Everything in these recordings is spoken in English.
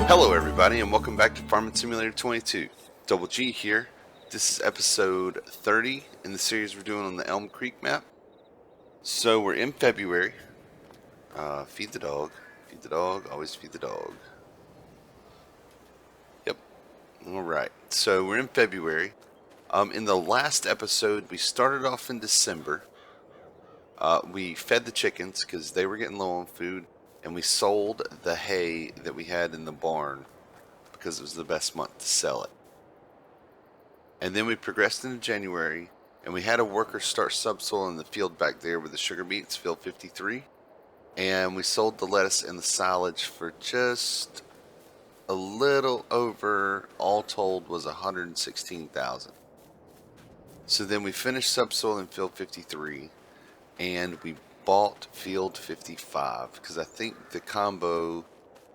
Hello everybody and welcome back to Farming Simulator 22. Double G here. This is episode 30 in the series we're doing on the Elm Creek map. So we're in February. Feed the dog. Feed the dog. Always feed the dog. Yep. Alright. So we're in February. In the last episode we started off in December. We fed the chickens because they were getting low on food. And we sold the hay that we had in the barn because it was the best month to sell it. And then we progressed into January, and we had a worker start subsoil in the field back there with the sugar beets, field 53. And we sold the lettuce and the silage for just a little over, all told, was $116,000. So then we finished subsoil in field 53, and we bought field 55 because I think the combo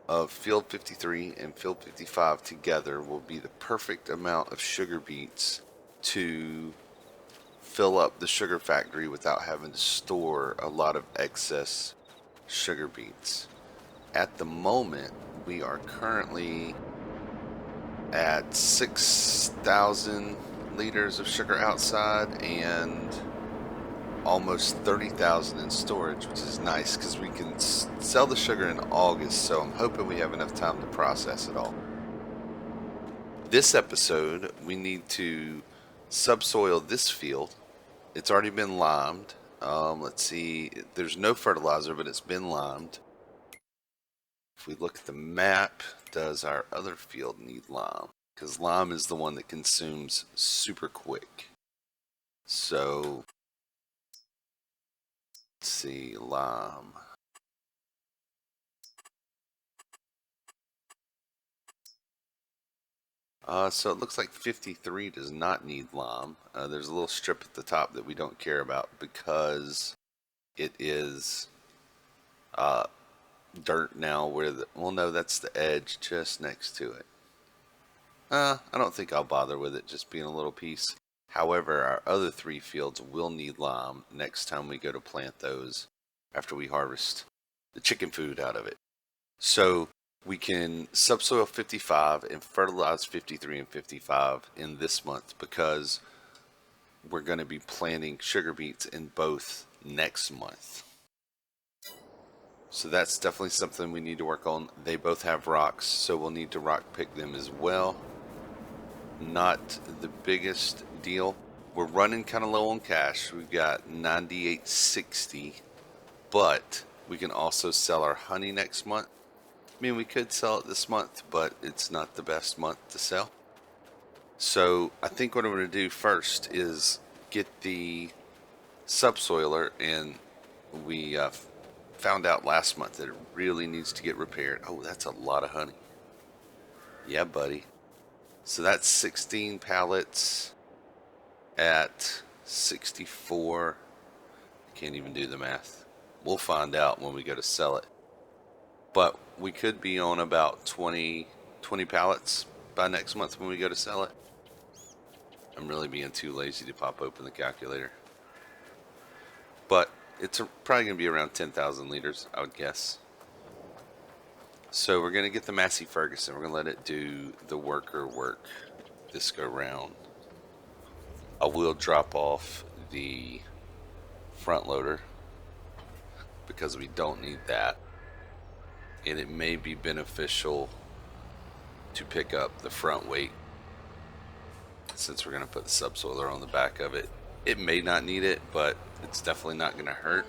of field 53 and field 55 together will be the perfect amount of sugar beets to fill up the sugar factory without having to store a lot of excess sugar beets. At the moment, we are currently at 6,000 liters of sugar outside and almost 30,000 in storage, which is nice because we can sell the sugar in August, so I'm hoping we have enough time to process it all. This episode, we need to subsoil this field. It's already been limed. Let's see, there's no fertilizer, but it's been limed. If we look at the map, does our other field need lime? Because lime is the one that consumes super quick. So let's see, lime. So it looks like 53 does not need lime. There's a little strip at the top that we don't care about because it is dirt now where the, well no, that's the edge just next to it. I don't think I'll bother with it just being a little piece. However, our other three fields will need lime next time we go to plant those after we harvest the chicken food out of it. So we can subsoil 55 and fertilize 53 and 55 in this month because we're going to be planting sugar beets in both next month. So that's definitely something we need to work on. They both have rocks, so we'll need to rock pick them as well. Not the biggest deal. We're running kind of low on cash. We've got 98.60, but we can also sell our honey next month. I mean, we could sell it this month, but it's not the best month to sell. So I think what I'm going to do first is get the subsoiler, and we found out last month that it really needs to get repaired. Oh, that's a lot of honey. Yeah, buddy. So that's 16 pallets at 64. I can't even do the math. We'll find out when we go to sell it. But we could be on about 20 pallets by next month when we go to sell it. I'm really being too lazy to pop open the calculator. But it's probably going to be around 10,000 liters, I would guess. So we're going to get the Massey Ferguson. We're going to let it do the worker work this go round. I will drop off the front loader because we don't need that. And it may be beneficial to pick up the front weight since we're going to put the subsoiler on the back of it. It may not need it, but it's definitely not going to hurt.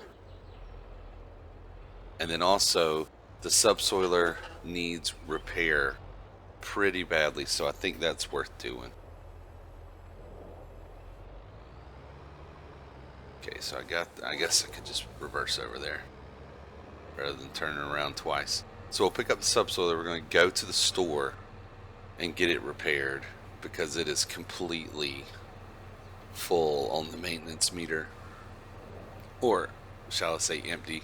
And then also, the subsoiler needs repair pretty badly, so I think that's worth doing. Okay, so I guess I could just reverse over there rather than turning around twice. So we'll pick up the subsoiler. We're going to go to the store and get it repaired because it is completely full on the maintenance meter, or shall I say empty.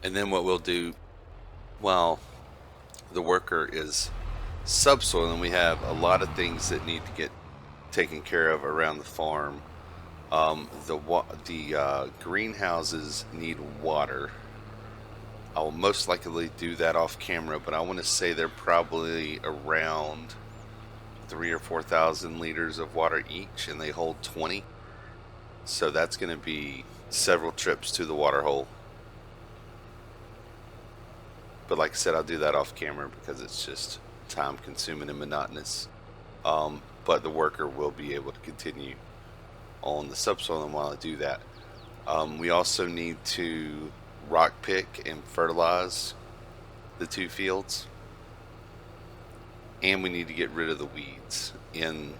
And then what we'll do while the worker is subsoiling, we have a lot of things that need to get taken care of around the farm. The greenhouses need water. I will most likely do that off camera, but I want to say they're probably around 3 or 4 thousand liters of water each, and they hold 20. So that's going to be several trips to the water hole. But like I said, I'll do that off camera because it's just time consuming and monotonous. But the worker will be able to continue on the subsoil and while I do that. We also need to rock pick and fertilize the 2 fields. And we need to get rid of the weeds in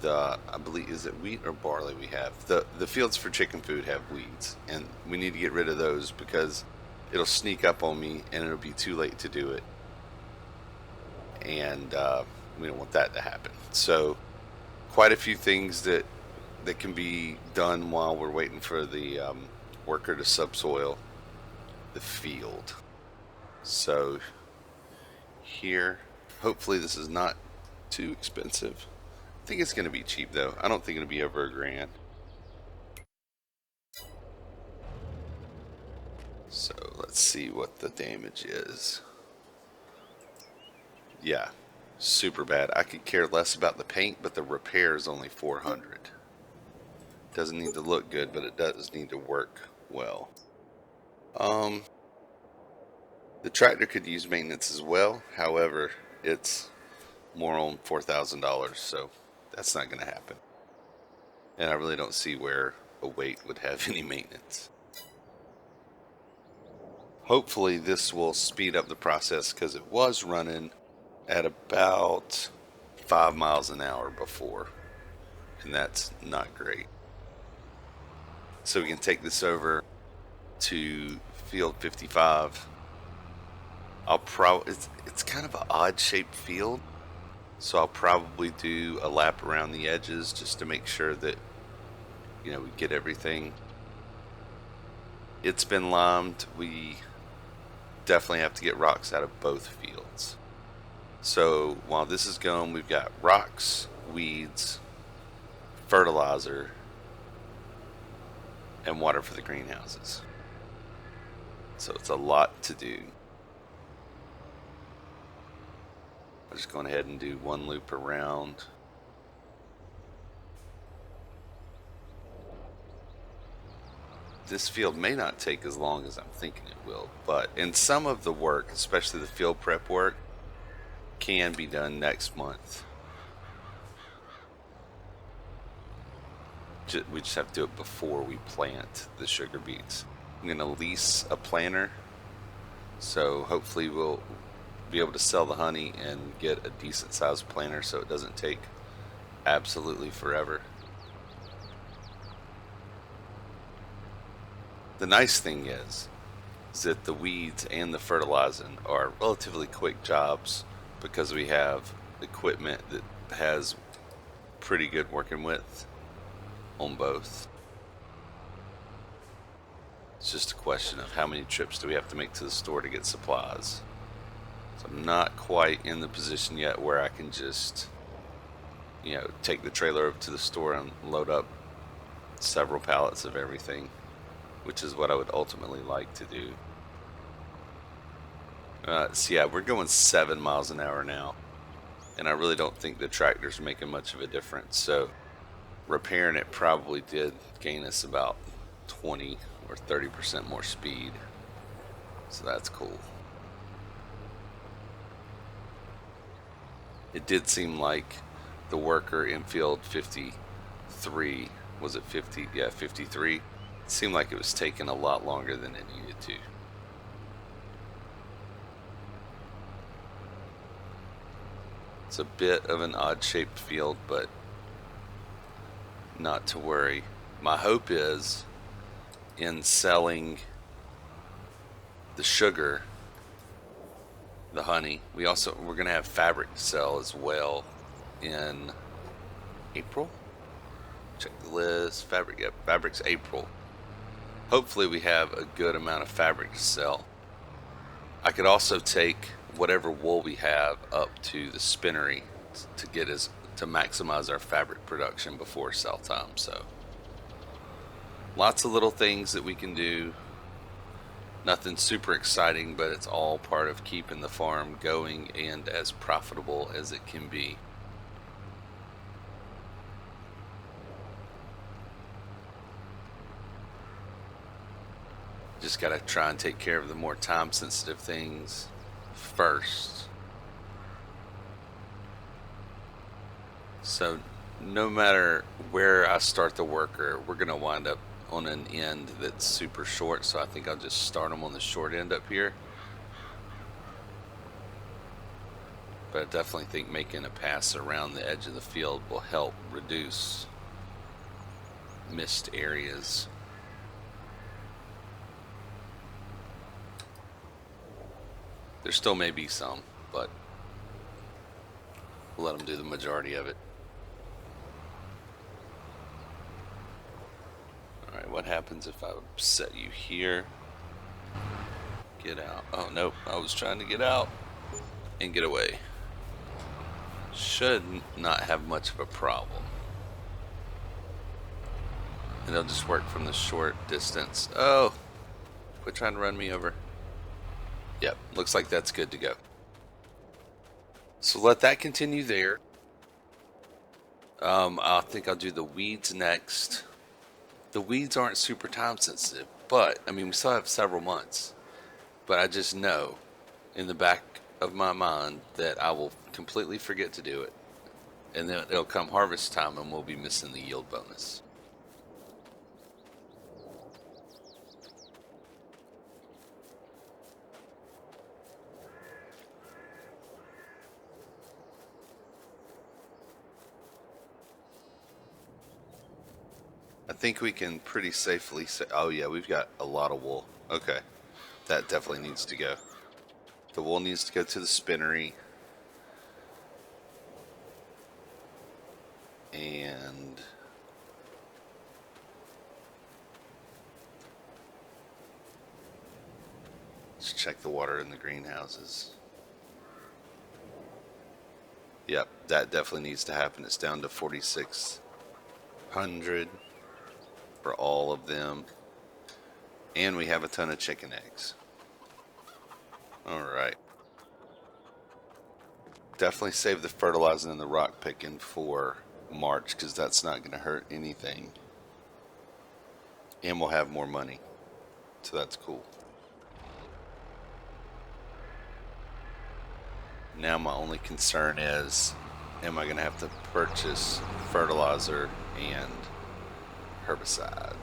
the, I believe, is it wheat or barley we have? The fields for chicken food have weeds, and we need to get rid of those because it'll sneak up on me and it'll be too late to do it. And we don't want that to happen. So quite a few things that can be done while we're waiting for the worker to subsoil the field. So here, hopefully this is not too expensive. I think it's going to be cheap though. I don't think it'll be over $1,000. So let's see what the damage is. Yeah, super bad. I could care less about the paint, but the repair is only $400. Doesn't need to look good, but it does need to work well. The tractor could use maintenance as well. However, it's more on $4,000, so that's not going to happen. And I really don't see where a weight would have any maintenance. Hopefully this will speed up the process because it was running at about 5 miles an hour before, and that's not great. So we can take this over to field 55. It's kind of an odd shaped field, so I'll probably do a lap around the edges just to make sure that we get everything. It's been limed. We definitely have to get rocks out of both fields. So while this is going, we've got rocks, weeds, fertilizer, and water for the greenhouses. So it's a lot to do. I'm just going ahead and do one loop around. This field may not take as long as I'm thinking it will, but in some of the work, especially the field prep work, can be done next month. We just have to do it before we plant the sugar beets. I'm going to lease a planter, so hopefully we'll be able to sell the honey and get a decent sized planter so it doesn't take absolutely forever. The nice thing is that the weeds and the fertilizing are relatively quick jobs because we have equipment that has pretty good working width on both. It's just a question of how many trips do we have to make to the store to get supplies. So I'm not quite in the position yet where I can just take the trailer over to the store and load up several pallets of everything, which is what I would ultimately like to do. So yeah, we're going 7 miles an hour now, and I really don't think the tractor's making much of a difference. So repairing it probably did gain us about 20 or 30% more speed. So that's cool. It did seem like the worker in field 53, was it 50? Yeah, 53. It seemed like it was taking a lot longer than it needed to. It's a bit of an odd shaped field, but not to worry. My hope is in selling the sugar, the honey. We're going to have fabric to sell as well in April. Check the list. Fabric, yep, fabric's April. Hopefully we have a good amount of fabric to sell. I could also take whatever wool we have up to the spinnery to maximize our fabric production before sell time. So Lots of little things that we can do. Nothing super exciting, but it's all part of keeping the farm going and as profitable as it can be. Just got to try and take care of the more time-sensitive things first. So no matter where I start the worker, we're going to wind up on an end that's super short. So I think I'll just start them on the short end up here. But I definitely think making a pass around the edge of the field will help reduce missed areas. There still may be some, but we'll let them do the majority of it. Alright, what happens if I set you here? Get out. Oh, nope. I was trying to get out and get away. Should not have much of a problem. And they'll just work from the short distance. Oh, quit trying to run me over. Yep, looks like that's good to go. So let that continue there. I think I'll do the weeds next. The weeds aren't super time sensitive, but I mean, we still have several months. But I just know in the back of my mind that I will completely forget to do it. And then it'll come harvest time and we'll be missing the yield bonus. I think we can pretty safely say, oh yeah, we've got a lot of wool. Okay, that definitely needs to go. The wool needs to go to the spinnery. And let's check the water in the greenhouses. Yep, that definitely needs to happen. It's down to 4,600 for all of them. And we have a ton of chicken eggs. Alright. Definitely save the fertilizing and the rock picking for March, because that's not going to hurt anything. And we'll have more money. So that's cool. Now my only concern is, am I going to have to purchase fertilizer and herbicide?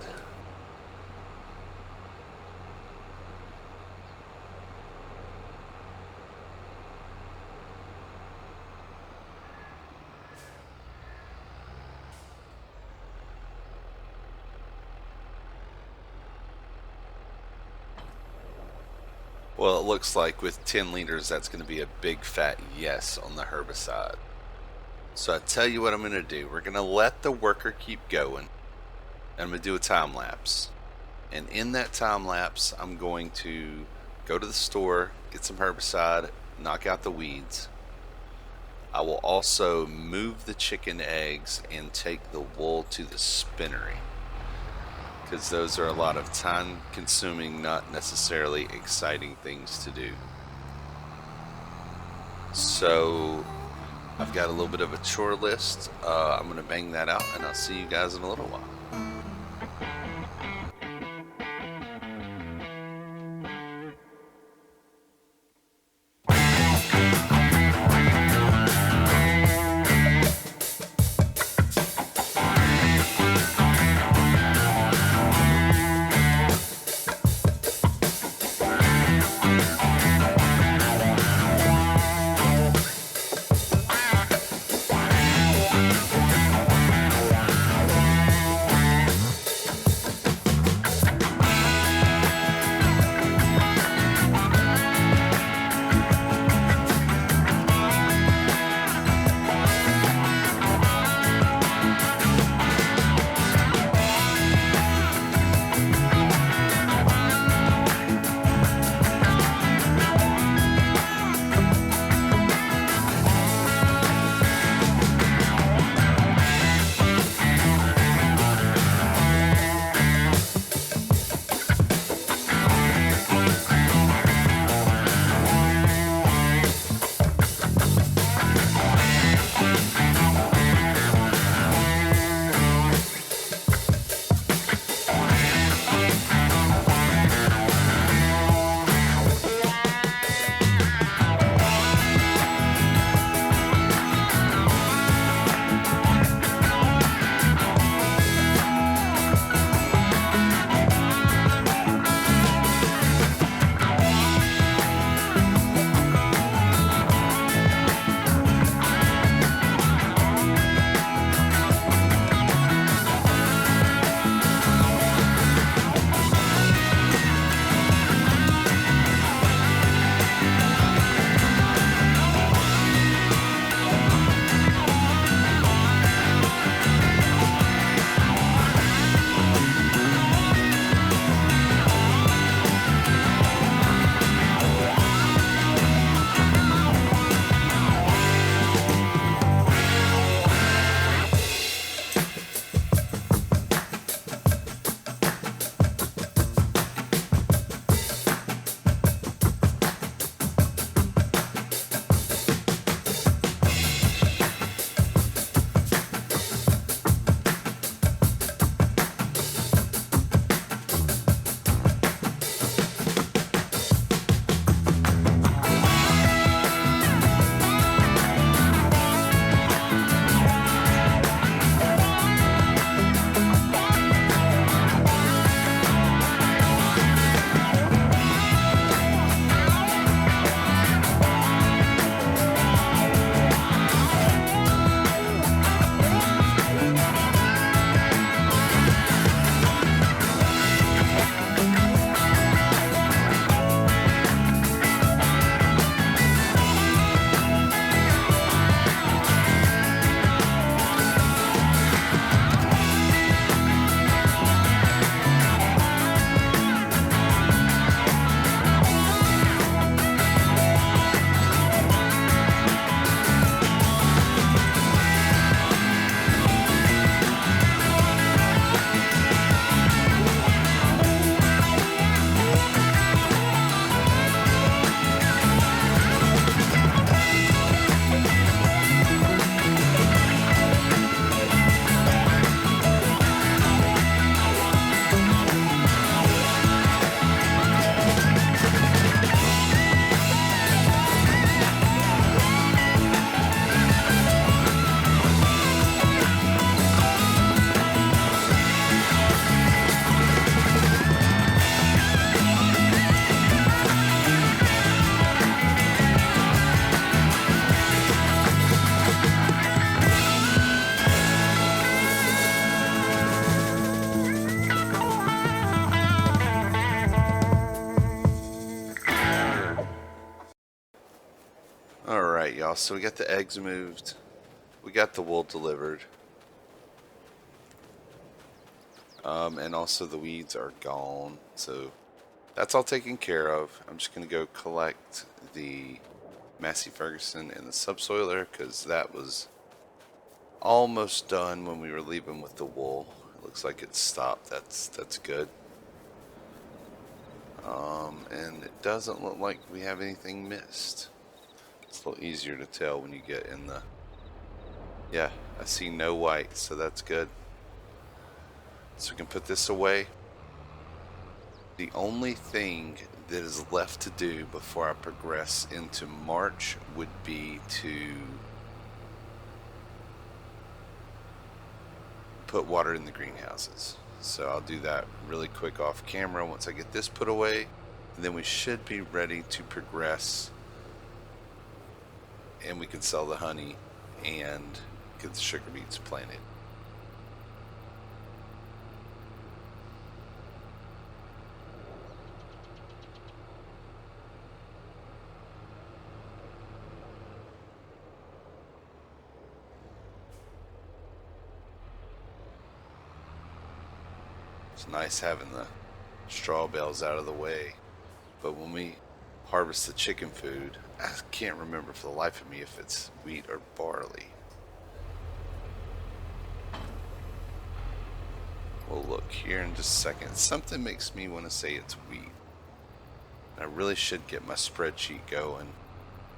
Well, it looks like with 10 liters, that's going to be a big fat yes on the herbicide. So I tell you what I'm going to do. We're going to let the worker keep going. And I'm going to do a time lapse. And in that time lapse, I'm going to go to the store, get some herbicide, knock out the weeds. I will also move the chicken eggs and take the wool to the spinnery, because those are a lot of time consuming, not necessarily exciting things to do. So I've got a little bit of a chore list. I'm going to bang that out and I'll see you guys in a little while. y'all, so we got the eggs moved. We got the wool delivered. And also the weeds are gone. So that's all taken care of. I'm just going to go collect the Massey Ferguson and the subsoiler because that was almost done when we were leaving with the wool. It looks like it stopped. That's good. And it doesn't look like we have anything missed. It's a little easier to tell when you get in the... Yeah, I see no white, so that's good. So we can put this away. The only thing that is left to do before I progress into March would be to put water in the greenhouses. So I'll do that really quick off camera once I get this put away, and then we should be ready to progress, and we can sell the honey and get the sugar beets planted. It's nice having the straw bales out of the way, but when we harvest the chicken food, I can't remember for the life of me if it's wheat or barley. We'll look here in just a second. Something makes me want to say it's wheat. I really should get my spreadsheet going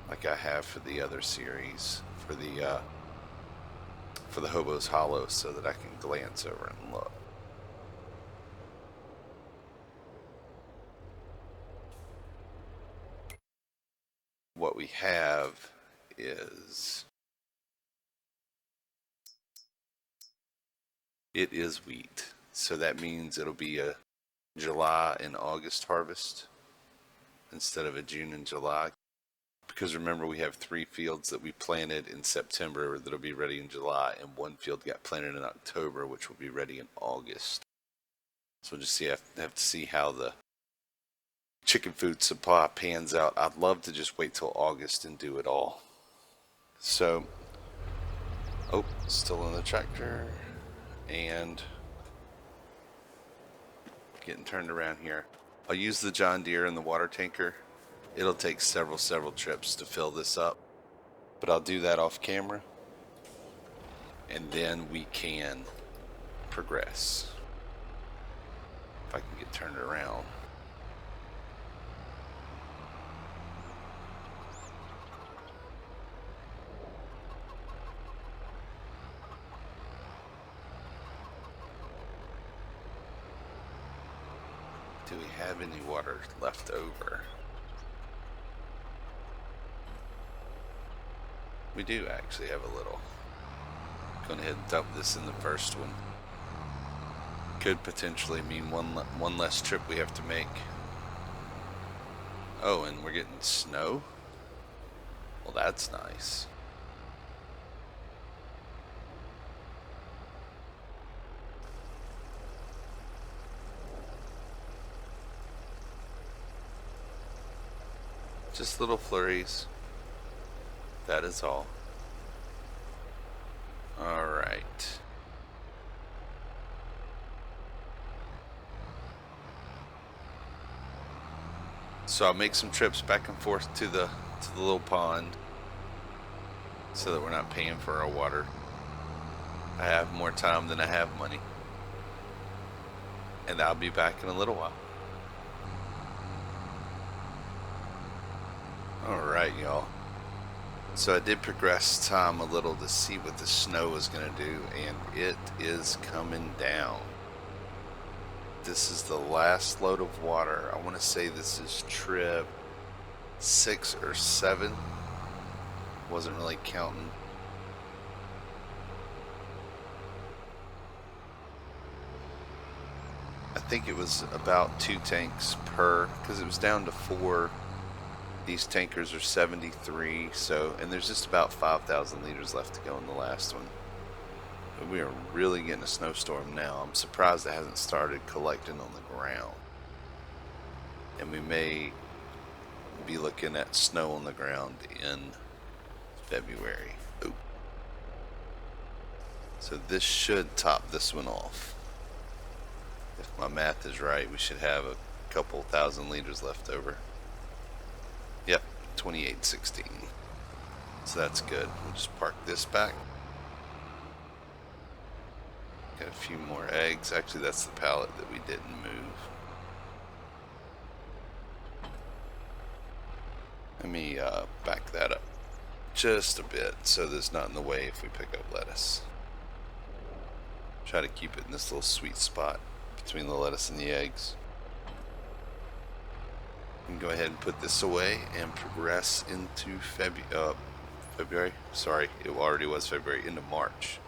like I have for the other series, for the Hobo's Hollow, so that I can glance over and look. What we have is... it is wheat. So that means it'll be a July and August harvest instead of a June and July. Because remember, we have 3 fields that we planted in September that'll be ready in July, and 1 field got planted in October, which will be ready in August. So we'll just have to see how the chicken food supply pans out. I'd love to just wait till August and do it all. So, oh, still in the tractor, and getting turned around here. I'll use the John Deere and the water tanker. It'll take several trips to fill this up, but I'll do that off camera, and then we can progress. If I can get turned around. Do we have any water left over? We do actually have a little. Go ahead and dump this in the first one. Could potentially mean one less trip we have to make. Oh, and we're getting snow? Well, that's nice. Just little flurries. That is all. All right. So I'll make some trips back and forth to the little pond so that we're not paying for our water. I have more time than I have money. And I'll be back in a little while. Alright, y'all. So I did progress time a little to see what the snow is going to do, and it is coming down. This is the last load of water. I want to say this is trip 6 or 7. Wasn't really counting. I think it was about 2 tanks per, because it was down to 4. These tankers are 73, so, and there's just about 5,000 liters left to go in the last one. But we are really getting a snowstorm now. I'm surprised it hasn't started collecting on the ground. And we may be looking at snow on the ground in February. Oh. So this should top this one off. If my math is right, we should have a couple thousand liters left over. Yep, 2816. So that's good. We'll just park this back. Got a few more eggs. Actually, that's the pallet that we didn't move. Let me back that up just a bit so there's not in the way if we pick up lettuce. Try to keep it in this little sweet spot between the lettuce and the eggs. We can go ahead and put this away and progress into February. Sorry, it already was February, into March.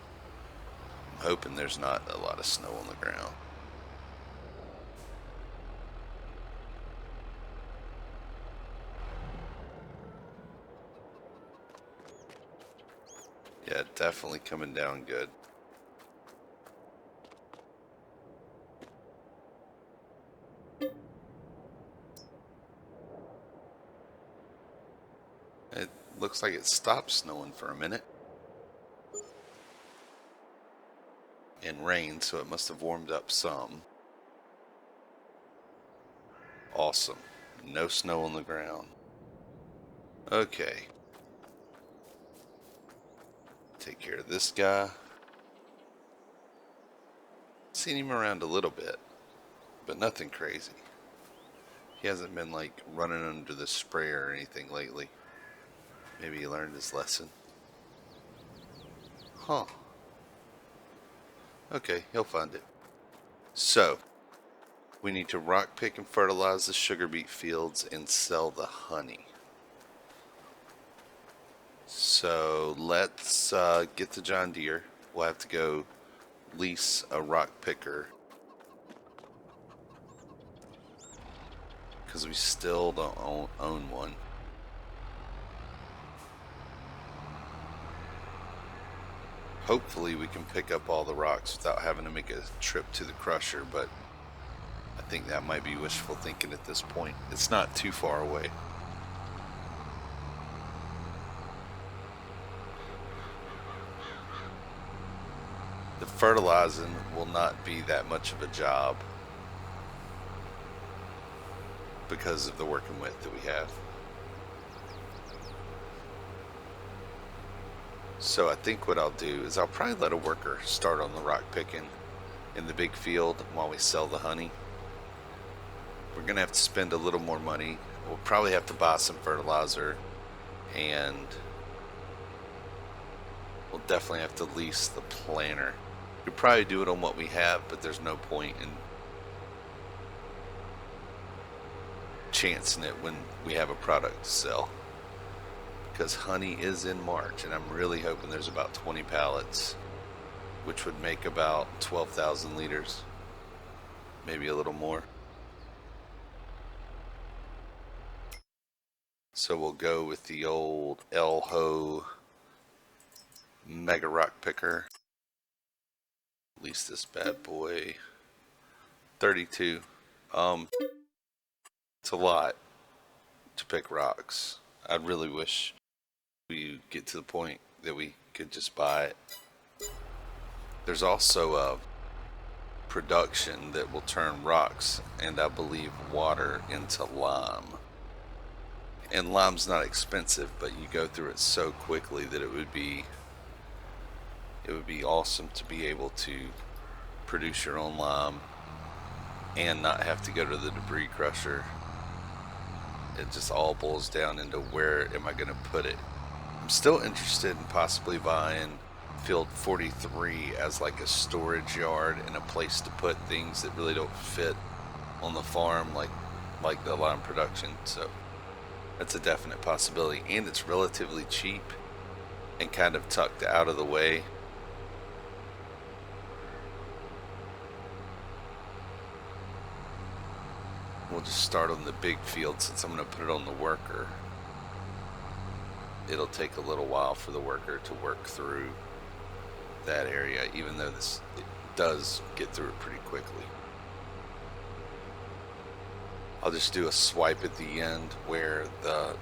I'm hoping there's not a lot of snow on the ground. Yeah, definitely coming down good. It looks like it stopped snowing for a minute. And rain, so it must have warmed up some. Awesome. No snow on the ground. Okay. Take care of this guy. Seen him around a little bit, but nothing crazy. He hasn't been like running under the sprayer or anything lately. Maybe he learned his lesson. Huh. Okay, he'll find it. So, we need to rock pick and fertilize the sugar beet fields and sell the honey. So let's get the John Deere. We'll have to go lease a rock picker because we still don't own one. Hopefully we can pick up all the rocks without having to make a trip to the crusher, but I think that might be wishful thinking at this point. It's not too far away. The fertilizing will not be that much of a job because of the working width that we have. So I think what I'll do is I'll probably let a worker start on the rock picking in the big field while we sell the honey. We're going to have to spend a little more money. We'll probably have to buy some fertilizer, and we'll definitely have to lease the planter. We'd probably do it on what we have, but there's no point in chancing it when we have a product to sell. Because honey is in March, and I'm really hoping there's about 20 pallets, which would make about 12,000 liters, maybe a little more. So we'll go with the old El-Ho Mega Rock Picker. Lease this bad boy. 32. It's a lot to pick rocks. I really wish we get to the point that we could just buy it. There's also a production that will turn rocks and I believe water into lime. And lime's not expensive, but you go through it so quickly that it would be awesome to be able to produce your own lime and not have to go to the debris crusher. It just all boils down into where am I going to put it. I'm still interested in possibly buying field 43 as like a storage yard and a place to put things that really don't fit on the farm, like the lime production. So that's a definite possibility, and it's relatively cheap and kind of tucked out of the way. We'll just start on the big field since I'm going to put it on the worker. It'll take a little while for the worker to work through that area, even though it does get through it pretty quickly. I'll just do a swipe at the end where the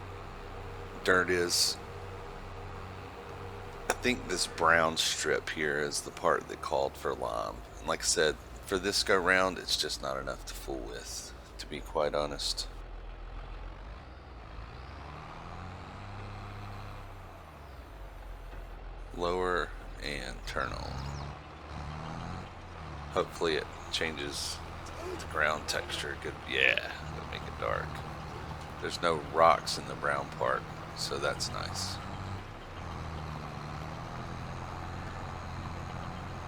dirt is think this brown strip here is the part that called for lime. And like I said, for this go round, it's just not enough to fool with, to be quite honest. Lower and turn on. Hopefully it changes the ground texture. Good, yeah, it'll make it dark. There's no rocks in the brown part, so that's nice.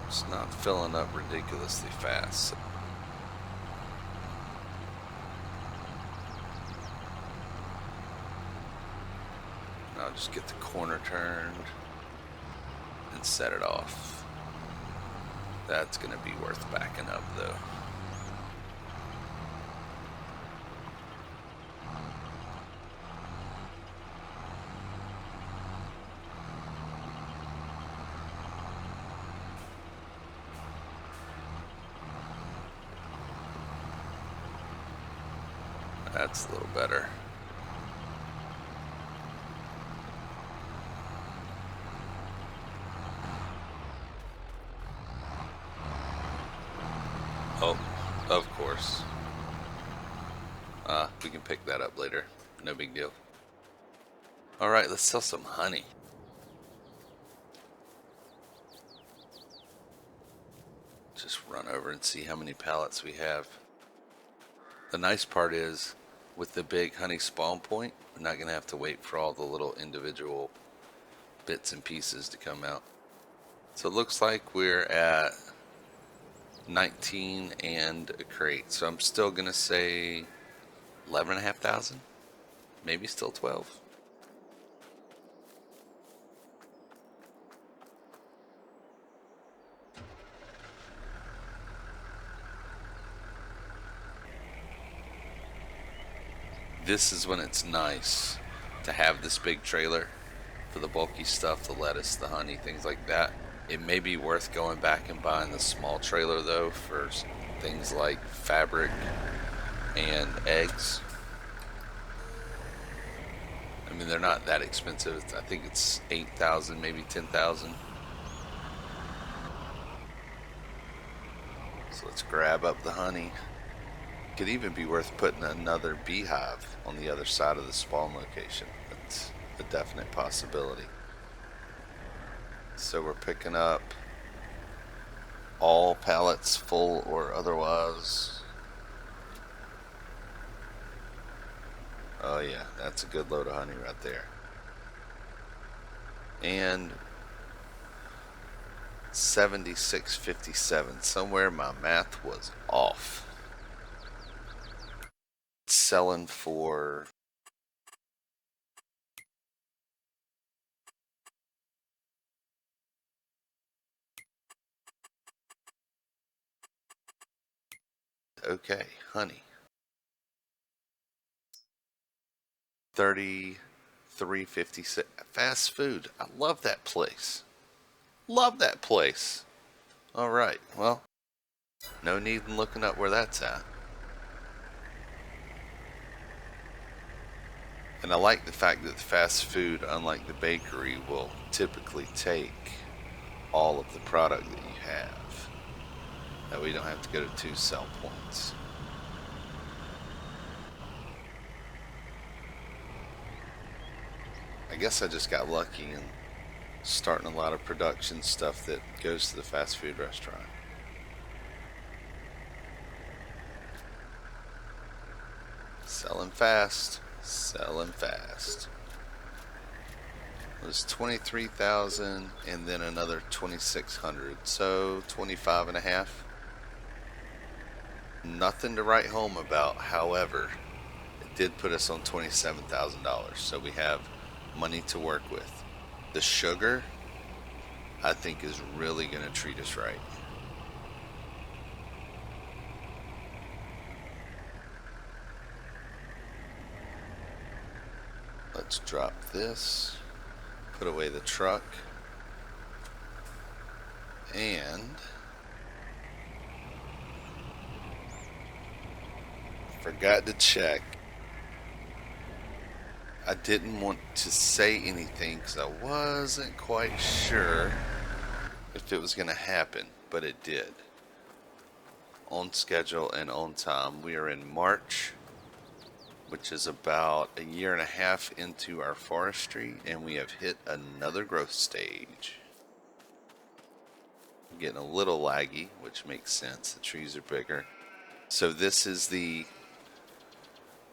It's not filling up ridiculously fast. Now just get the corner turned and set it off. That's going to be worth backing up though. That's a little better. Oh, of course. We can pick that up later. No big deal. Alright, let's sell some honey. Just run over and see how many pallets we have. The nice part is, with the big honey spawn point, we're not going to have to wait for all the little individual bits and pieces to come out. So it looks like we're at 19 and a crate. So I'm still going to say 11,500, maybe still 12. This is when it's nice to have this big trailer for the bulky stuff, the lettuce, the honey, things like that. It may be worth going back and buying the small trailer though for things like fabric and eggs. I mean, they're not that expensive. I think it's 8,000, maybe 10,000. So let's grab up the honey. Could even be worth putting another beehive on the other side of the spawn location. That's a definite possibility. So we're picking up all pallets, full or otherwise. Oh yeah, that's a good load of honey right there. And 76.57. Somewhere my math was off. Selling for okay, honey. 33.56. Fast food. I love that place. Love that place. All right. Well, no need in looking up where that's at. And I like the fact that the fast food, unlike the bakery, will typically take all of the product that you have. That we don't have to go to 2 sell points. I guess I just got lucky in starting a lot of production stuff that goes to the fast food restaurant. Selling fast. Selling fast. It was 23,000 and then another 2,600, so 25 and a half. Nothing to write home about. However, it did put us on $27,000, so we have money to work with. The sugar, I think, is really going to treat us right. Let's drop this, put away the truck, and forgot to check. I didn't want to say anything because I wasn't quite sure if it was going to happen, but it did. On schedule and on time. We are in March, which is about a year and a half into our forestry, and we have hit another growth stage. Getting a little laggy, which makes sense. The trees are bigger. So this is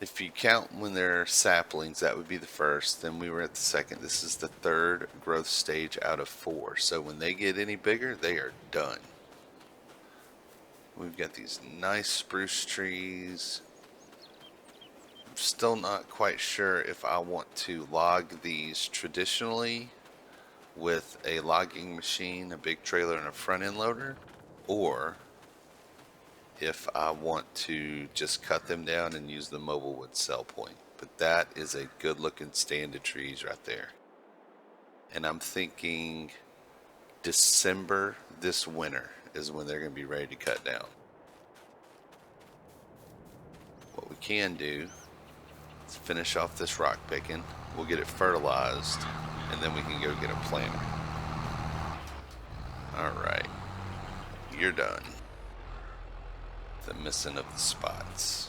if you count when they're saplings, that would be the first. Then we were at the second. This is the third growth stage out of 4. So when they get any bigger, they are done. We've got these nice spruce trees. I'm still not quite sure if I want to log these traditionally with a logging machine, a big trailer, and a front end loader, or if I want to just cut them down and use the mobile wood cell point. But that is a good looking stand of trees right there. And I'm thinking December this winter is when they're going to be ready to cut down. What we can do is finish off this rock picking. We'll get it fertilized, and then we can go get a planter. Alright, you're done. The missing of the spots.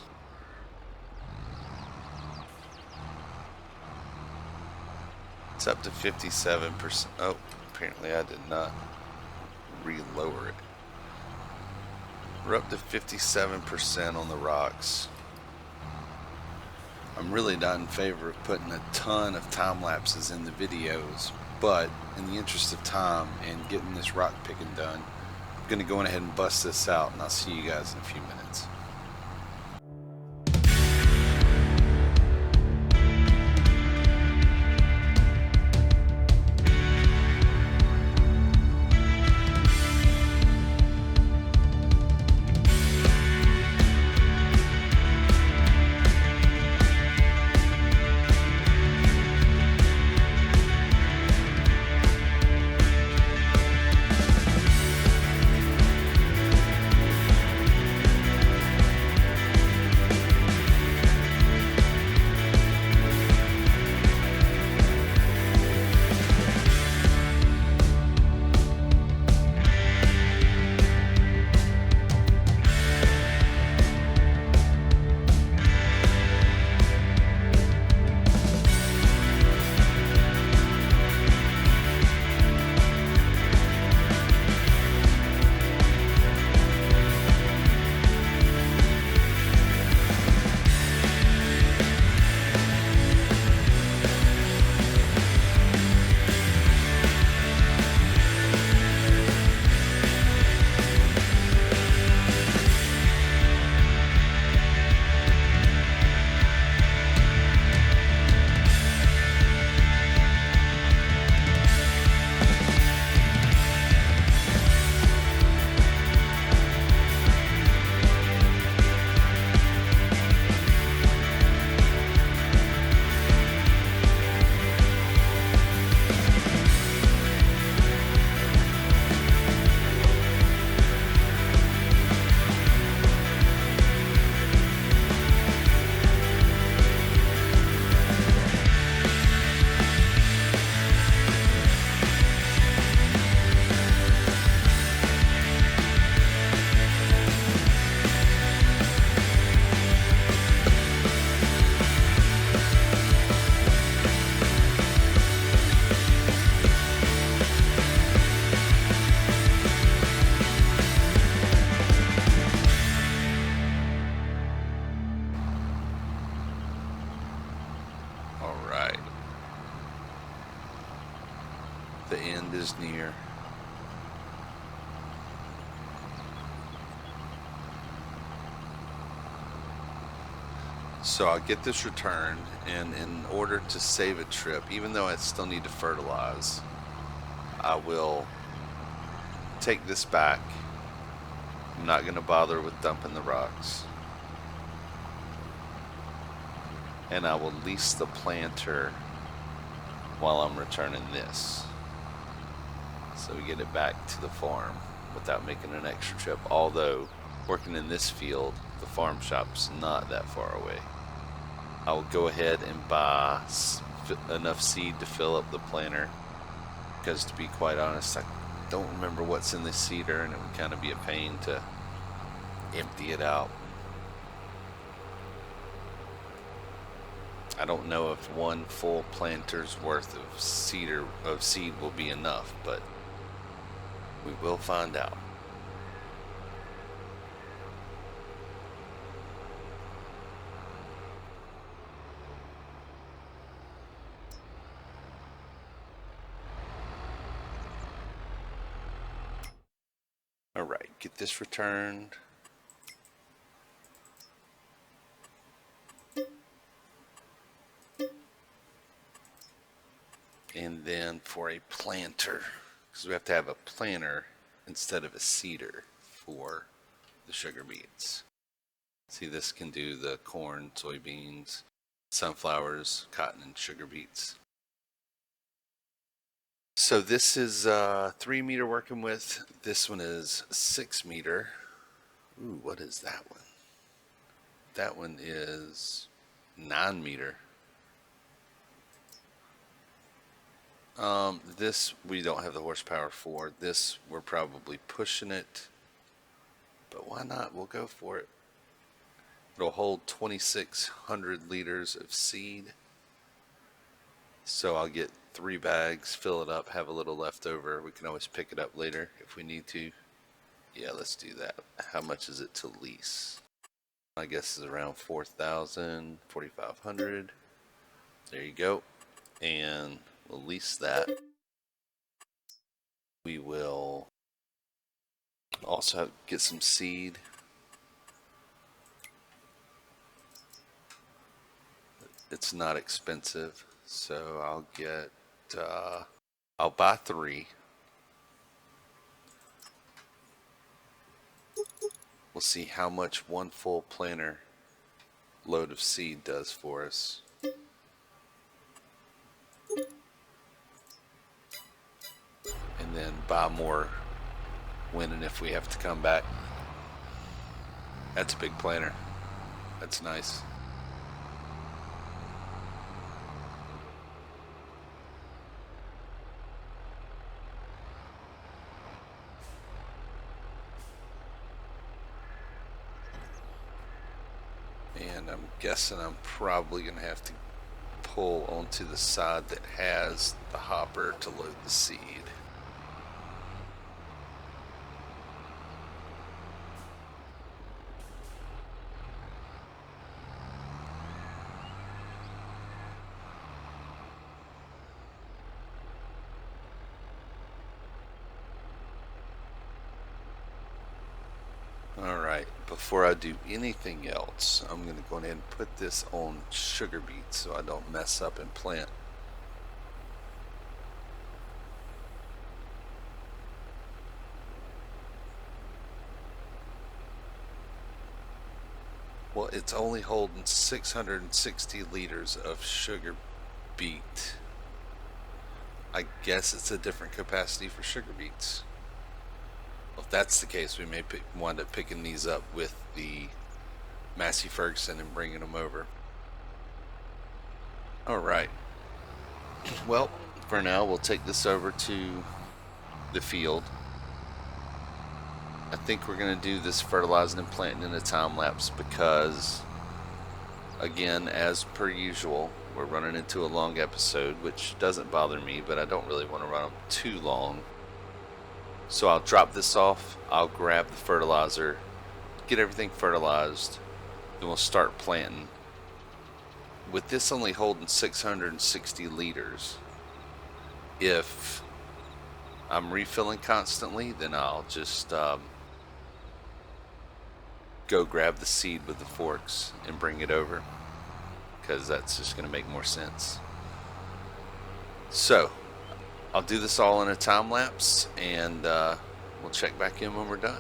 It's up to 57%. Oh, apparently I did not relower it. We're up to 57% on the rocks. I'm really not in favor of putting a ton of time lapses in the videos, but in the interest of time and getting this rock picking done, I'm going to go ahead and bust this out, and I'll see you guys in a few minutes. The end is near. So I'll get this returned, and in order to save a trip, even though I still need to fertilize, I will take this back. I'm not going to bother with dumping the rocks. And I will lease the planter while I'm returning this. So we get it back to the farm without making an extra trip. Although, working in this field, the farm shop's not that far away. I'll go ahead and buy enough seed to fill up the planter, because to be quite honest, I don't remember what's in the seeder, and it would kind of be a pain to empty it out. I don't know if one full planter's worth of seed will be enough, but we will find out. All right, get this returned. And then for a planter, because we have to have a planter instead of a seeder for the sugar beets. See, this can do the corn, soybeans, sunflowers, cotton, and sugar beets. So this is 3 meter working with. This one is 6 meter. Ooh, what is that one? That one is 9 meter. This we don't have the horsepower for. This we're probably pushing it, but why not? We'll go for it. It'll hold 2,600 liters of seed. So I'll get 3 bags, fill it up, have a little left over. We can always pick it up later if we need to. Yeah, let's do that. How much is it to lease? I guess it's around 4,000, 4,500. There you go. And we'll lease that. We will also get some seed. It's not expensive, so I'll get, I'll buy 3. We'll see how much one full planter load of seed does for us. And then buy more when and if we have to come back. That's a big planter. That's nice. And I'm guessing I'm probably going to have to pull onto the side that has the hopper to load the seed. Alright, before I do anything else, I'm going to go ahead and put this on sugar beets so I don't mess up and plant. Well, it's only holding 660 liters of sugar beet. I guess it's a different capacity for sugar beets. Well, if that's the case, we may wind up picking these up with the Massey Ferguson and bringing them over. Alright. Well, for now, we'll take this over to the field. I think we're going to do this fertilizing and planting in a time lapse because, again, as per usual, we're running into a long episode, which doesn't bother me, but I don't really want to run them too long. So I'll drop this off, I'll grab the fertilizer, get everything fertilized, and we'll start planting. With this only holding 660 liters, if I'm refilling constantly, then I'll just go grab the seed with the forks and bring it over, because that's just going to make more sense. So I'll do this all in a time lapse, and we'll check back in when we're done.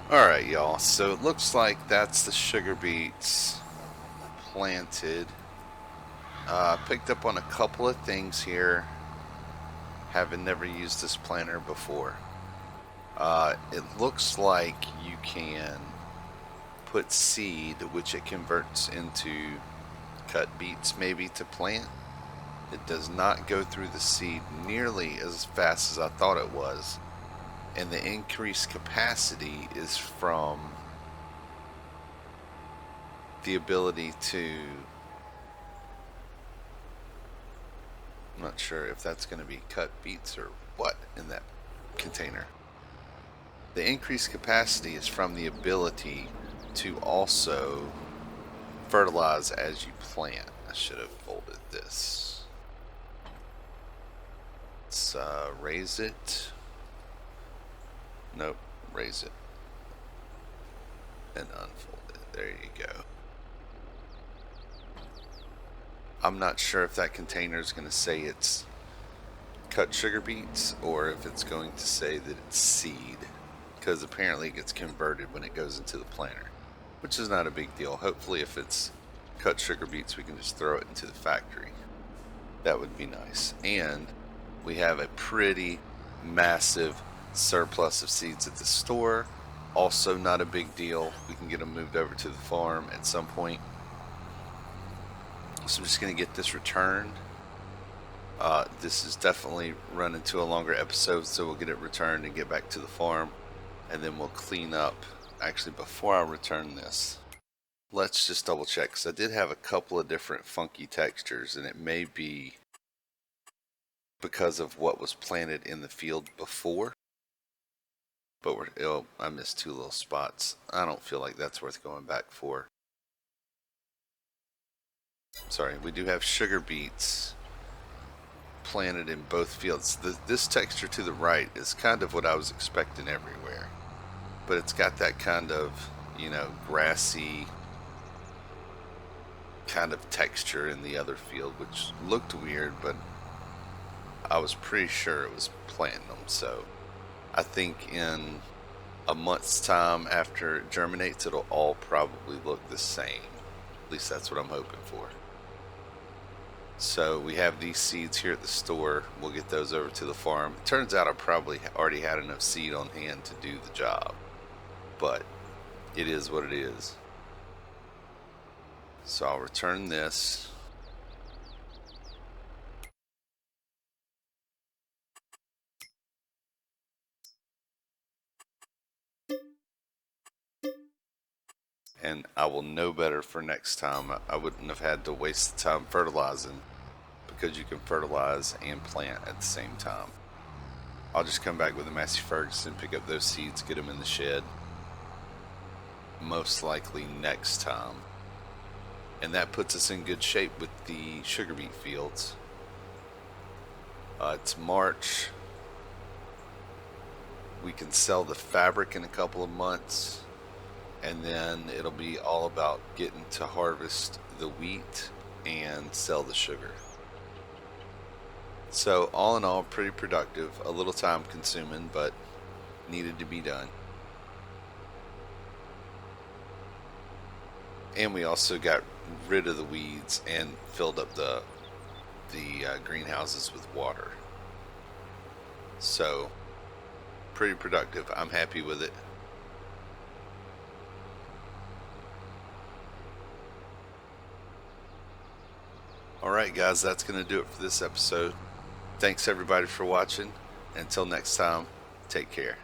Alright, y'all, so it looks like that's the sugar beets planted. Picked up on a couple of things here, having never used this planter before. It looks like you can put seed, which it converts into cut beets maybe to plant. It does not go through the seed nearly as fast as I thought it was. And the increased capacity is from the ability to, I'm not sure if that's going to be cut beets or what in that container. The increased capacity is from the ability to also fertilize as you plant. I should have folded this. Let's raise it. Nope, raise it. And unfold it. There you go. I'm not sure if that container is going to say it's cut sugar beets or if it's going to say that it's seed, because apparently it gets converted when it goes into the planter, which is not a big deal. Hopefully if it's cut sugar beets we can just throw it into the factory. That would be nice. And we have a pretty massive surplus of seeds at the store. Also not a big deal. We can get them moved over to the farm at some point. So I'm just going to get this returned. This is definitely run into a longer episode, so we'll get it returned and get back to the farm, and then we'll clean up. Actually, before I return this, let's just double check, because I did have a couple of different funky textures, and it may be because of what was planted in the field before. But I missed two little spots. I don't feel like that's worth going back for. Sorry, we do have sugar beets planted in both fields. This texture to the right is kind of what I was expecting everywhere, but it's got that kind of, grassy kind of texture in the other field, which looked weird, but I was pretty sure it was planting them. So I think in a month's time after it germinates, it'll all probably look the same. At least that's what I'm hoping for. So we have these seeds here at the store. We'll get those over to the farm. It turns out I probably already had enough seed on hand to do the job, but it is what it is. So I'll return this. And I will know better for next time. I wouldn't have had to waste the time fertilizing, because you can fertilize and plant at the same time. I'll just come back with a Massey Ferguson, pick up those seeds, get them in the shed, most likely next time. And that puts us in good shape with the sugar beet fields. It's March. We can sell the fabric in a couple of months, and then it'll be all about getting to harvest the wheat and sell the sugar. So all in all, pretty productive, a little time consuming, but needed to be done. And we also got rid of the weeds and filled up the greenhouses with water. So pretty productive. I'm happy with it. Alright guys, that's going to do it for this episode. Thanks everybody for watching. Until next time, take care.